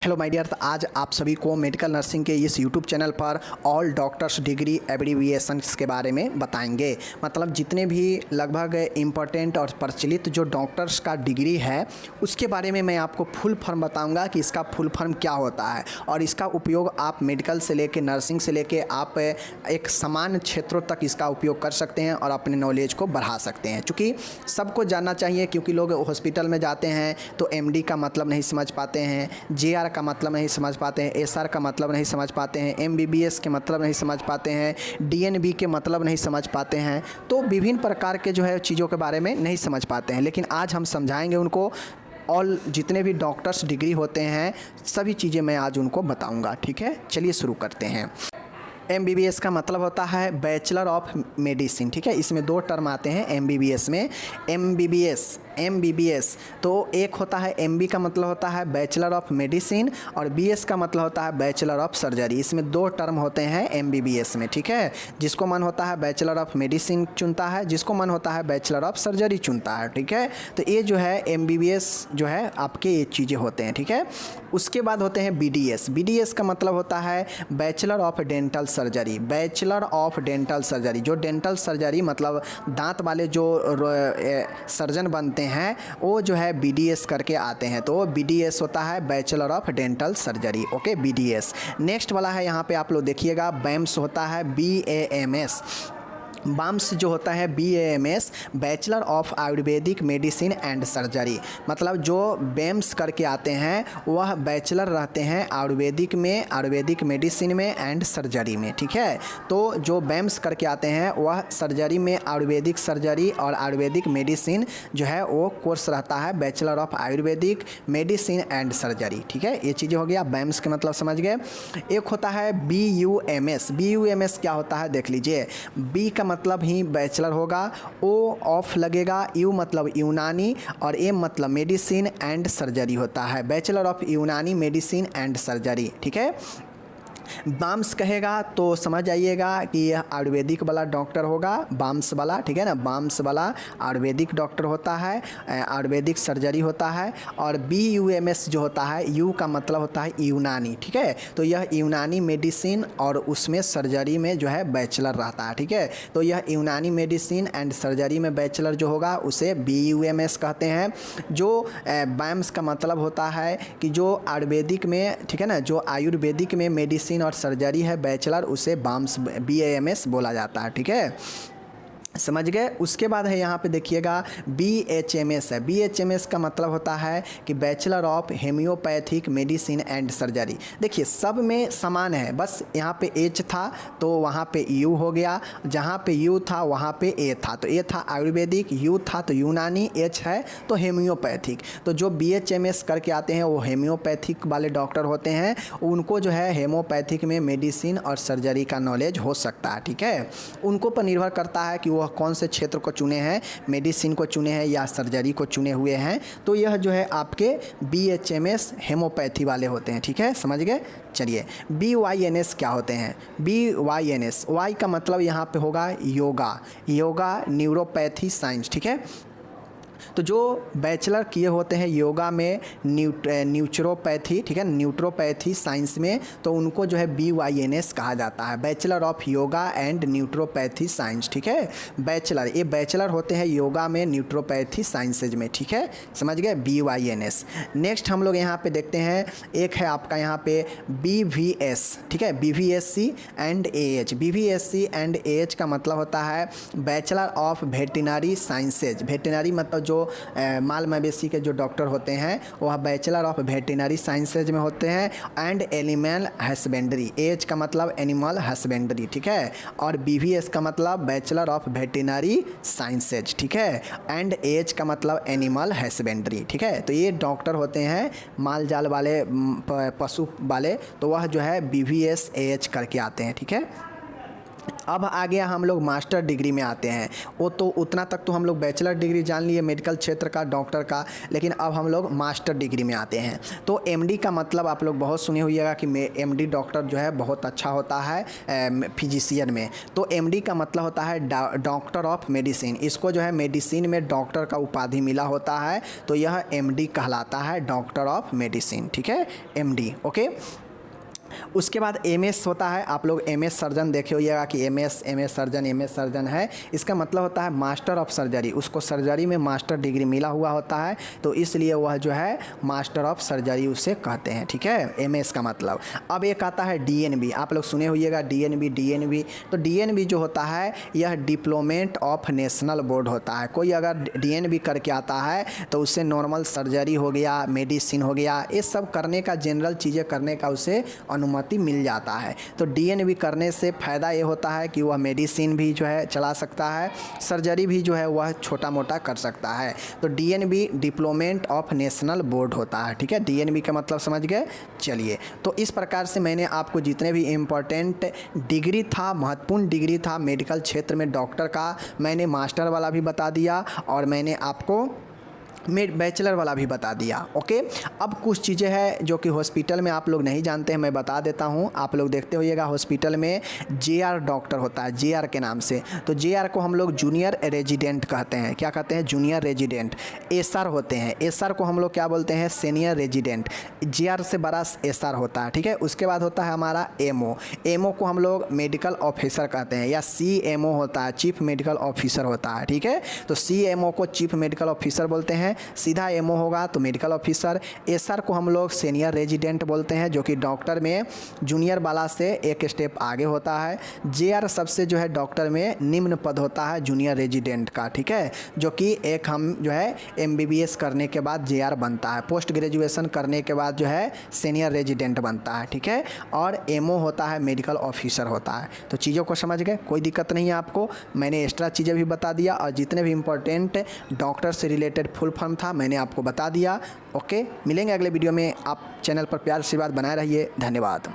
Hello my dear, आज आप सभी को मेडिकल नर्सिंग के इस यूट्यूब चैनल पर ऑल डॉक्टर्स डिग्री एब्रीविएशंस के बारे में बताएंगे। मतलब जितने भी लगभग इम्पोर्टेंट और प्रचलित जो डॉक्टर्स का डिग्री है उसके बारे में मैं आपको फुल फॉर्म बताऊंगा कि इसका फुल फॉर्म क्या होता है और इसका उपयोग आप मेडिकल से लेके नर्सिंग से लेके आप एक समान क्षेत्रों तक इसका उपयोग कर सकते हैं और अपने नॉलेज को बढ़ा सकते हैं। चूँकि सबको जानना चाहिए, क्योंकि लोग हॉस्पिटल में जाते हैं तो एमडी का मतलब नहीं समझ पाते हैं, जेआर का मतलब नहीं समझ पाते हैं, एसआर का मतलब नहीं समझ पाते हैं, एमबीबीएस के मतलब नहीं समझ पाते हैं, डीएनबी के मतलब नहीं समझ पाते हैं। तो विभिन्न प्रकार के जो है चीज़ों के बारे में नहीं समझ पाते हैं, लेकिन आज हम समझाएंगे उनको। ऑल जितने भी डॉक्टर्स डिग्री होते हैं सभी चीज़ें मैं आज उनको बताऊंगा। ठीक है, चलिए शुरू करते हैं। एमबीबीएस का मतलब होता है बैचलर ऑफ मेडिसिन। ठीक है, इसमें दो टर्म आते हैं एमबीबीएस में। एमबीबीएस तो एक होता है, एमबी का मतलब होता है बैचलर ऑफ मेडिसिन और बीएस का मतलब होता है बैचलर ऑफ सर्जरी। इसमें दो टर्म होते हैं एमबीबीएस में। ठीक है, जिसको मन होता है बैचलर ऑफ मेडिसिन चुनता है, जिसको मन होता है बैचलर ऑफ सर्जरी चुनता है। ठीक है, तो ये जो है एमबीबीएस जो है आपके ये चीज़ें होते हैं। ठीक है, उसके बाद होते हैं बीडीएस। बीडीएस का मतलब होता है bachelor of dental surgery. Bachelor of dental surgery, जो डेंटल सर्जरी मतलब दांत वाले जो सर्जन बनते हैं वो जो है बीडीएस करके आते हैं, तो बीडीएस होता है bachelor of dental surgery. Okay, BDS. Next वाला है, यहाँ पे आप लोग देखिएगा, बैम्स होता है बीएएमएस। बाम्स जो होता है BAMS, bachelor of Ayurvedic medicine and surgery. मतलब जो बेम्स करके आते हैं वह बैचलर रहते हैं आयुर्वेदिक में, आयुर्वेदिक मेडिसिन में एंड सर्जरी में। ठीक है, तो जो बेम्स करके आते हैं वह सर्जरी में आयुर्वेदिक सर्जरी और आयुर्वेदिक मेडिसिन जो है वो कोर्स रहता है bachelor of Ayurvedic medicine and surgery. ठीक है, ये चीज़ें हो गया, बेम्स के मतलब समझ गए। एक होता है बीयूएमएस। बीयूएमएस क्या होता है देख लीजिए। बी का मतलब ही बैचलर होगा, ओ ऑफ लगेगा, यू मतलब यूनानी और एम मतलब मेडिसिन एंड सर्जरी होता है, बैचलर ऑफ यूनानी मेडिसिन एंड सर्जरी। ठीक है, बाम्स कहेगा तो समझ आइएगा कि यह आयुर्वेदिक वाला डॉक्टर होगा, बाम्स वाला। ठीक है ना, बाम्स वाला आयुर्वेदिक डॉक्टर होता है, आयुर्वेदिक सर्जरी होता है। और बीयूएमएस जो होता है, यू का मतलब होता है यूनानी। ठीक है, तो यह यूनानी मेडिसिन और उसमें सर्जरी में जो है बैचलर रहता है। ठीक है, तो यह यूनानी मेडिसिन एंड सर्जरी में बैचलर जो होगा उसे बीयूएमएस कहते हैं। जो बाम्स का मतलब होता है कि जो आयुर्वेदिक में, ठीक है ना, जो आयुर्वेदिक में मेडिसिन और सर्जरी है बैचलर, उसे बाम्स बीएएमएस बोला जाता है। ठीक है, समझ गए। उसके बाद है यहाँ पे देखिएगा बीएचएमएस है। बीएचएमएस का मतलब होता है कि bachelor of homoeopathic medicine and surgery. देखिए सब में समान है, बस यहाँ पे एच था तो वहाँ पे यू हो गया, जहाँ पे यू था वहाँ पे ए था, तो ए था आयुर्वेदिक, यू था तो यूनानी, एच है तो हेम्योपैथिक। तो जो बीएचएमएस करके आते हैं वो हेम्योपैथिक वाले डॉक्टर होते हैं, उनको जो है हेम्योपैथिक में मेडिसिन और सर्जरी का नॉलेज हो सकता है। ठीक है, उनको पर निर्भर करता है कि वह कौन से क्षेत्र को चुने हैं, मेडिसिन को चुने हैं या सर्जरी को चुने हुए हैं। तो यह जो है आपके बीएचएमएस हेमोपैथी वाले होते हैं। ठीक है, समझ गए। चलिए, बीवाईएनएस क्या होते हैं। बीवाईएनएस, वाई का मतलब यहाँ पे होगा योगा, योगा न्यूरोपैथी साइंस। ठीक है, तो जो बैचलर किए होते हैं योगा में, न्यूट्रोपैथी, ठीक है, न्यूट्रोपैथी साइंस में, तो उनको जो है बीवाईएनएस कहा जाता है, bachelor of yoga and naturopathy science. ठीक है, बैचलर, ये बैचलर होते हैं योगा में, न्यूट्रोपैथी साइंसेज में। ठीक है, समझ गए, बीवाईएनएस। नेक्स्ट हम लोग यहाँ पे देखते हैं, एक है आपका यहाँ पे बीवीएस। ठीक है, BVSc and AH. BVSc and AH का मतलब होता है bachelor of veterinary sciences. Veterinary मतलब जो माल मवेशी के जो डॉक्टर होते हैं वह बैचलर ऑफ वेटरनरी साइंसेज में होते हैं एंड एनिमल हस्बेंड्री। एच का मतलब एनिमल हस्बेंड्री। ठीक है, और बीवीएस का मतलब बैचलर ऑफ वेटरनरी साइंसेज। ठीक है, एंड एच का मतलब एनिमल हस्बेंड्री। ठीक है, तो ये डॉक्टर होते हैं माल जाल वाले, पशु वाले, तो वह जो है बीवीएस एएच करके आते हैं। ठीक है, अब आ गया हम लोग मास्टर डिग्री में आते हैं। वो तो उतना तक तो हम लोग बैचलर डिग्री जान लिए मेडिकल क्षेत्र का, डॉक्टर का, लेकिन अब हम लोग मास्टर डिग्री में आते हैं। तो एमडी का मतलब आप लोग बहुत सुने होइएगा कि एमडी डॉक्टर जो है बहुत अच्छा होता है फिजिशियन में। तो एमडी का मतलब होता है डॉक्टर ऑफ मेडिसिन। इसको जो है मेडिसिन में डॉक्टर का उपाधि मिला होता है, तो यह एमडी कहलाता है, डॉक्टर ऑफ मेडिसिन। ठीक है, एमडी। ओके, उसके बाद एमएस होता है। आप लोग एमएस सर्जन देखे होइएगा कि एमएस सर्जन है। इसका मतलब होता है मास्टर ऑफ सर्जरी। उसको सर्जरी में मास्टर डिग्री मिला हुआ होता है, तो इसलिए वह जो है मास्टर ऑफ सर्जरी उसे कहते हैं। ठीक है, एमएस का मतलब। अब एक आता है डीएनबी। आप लोग सुने होइएगा डीएनबी। तो डीएनबी जो होता है यह डिप्लोमेट ऑफ नेशनल बोर्ड होता है। कोई अगर डीएनबी करके आता है तो उससे नॉर्मल सर्जरी हो गया, मेडिसिन हो गया, ये सब करने का, जनरल चीज़ें करने का उसे अनुमति मिल जाता है। तो डीएनबी करने से फ़ायदा ये होता है कि वह मेडिसिन भी जो है चला सकता है, सर्जरी भी जो है वह छोटा मोटा कर सकता है। तो DNB diplomat of national board होता है। ठीक है, डीएनबी का मतलब समझ गए। चलिए, तो इस प्रकार से मैंने आपको जितने भी इम्पोर्टेंट डिग्री था, महत्वपूर्ण डिग्री था मेडिकल क्षेत्र में डॉक्टर का, मैंने मास्टर वाला भी बता दिया और मैंने आपको बैचलर वाला भी बता दिया। ओके, अब कुछ चीज़ें हैं जो कि हॉस्पिटल में आप लोग नहीं जानते हैं, मैं बता देता हूँ। आप लोग देखते होइएगा हॉस्पिटल में जेआर डॉक्टर होता है, जेआर के नाम से। तो जेआर को हम लोग जूनियर रेजिडेंट कहते हैं। क्या कहते हैं? Junior resident. एसआर होते हैं, एसआर को हम लोग क्या बोलते हैं? Senior resident. जेआर से बड़ा एसआर होता है। ठीक है, उसके बाद होता है हमारा एमओ। एमओ को हम लोग मेडिकल ऑफिसर कहते हैं, या सीएमओ होता है, चीफ मेडिकल ऑफिसर होता है। ठीक है, तो सीएमओ को चीफ मेडिकल ऑफिसर बोलते हैं। सीधा एमओ होगा तो मेडिकल ऑफिसर। एसआर को हम लोग सीनियर रेजिडेंट बोलते हैं, जो कि डॉक्टर में जूनियर वाला से एक स्टेप आगे होता है। जेआर सबसे जो है डॉक्टर में निम्न पद होता है जूनियर रेजिडेंट का। ठीक है, जो कि एक हम जो है एमबीबीएस करने के बाद जेआर बनता है, पोस्ट ग्रेजुएशन करने के बाद जो है सीनियर रेजिडेंट बनता है। ठीक है, और एमओ होता है मेडिकल ऑफिसर होता है। तो चीज़ों को समझ गए, कोई दिक्कत नहीं है आपको। मैंने एक्स्ट्रा चीज़ें भी बता दिया और जितने भी इंपॉर्टेंट डॉक्टर से रिलेटेड फुल फॉर्म था मैंने आपको बता दिया। ओके, मिलेंगे अगले वीडियो में। आप चैनल पर प्यार से बात बनाए रहिए। धन्यवाद।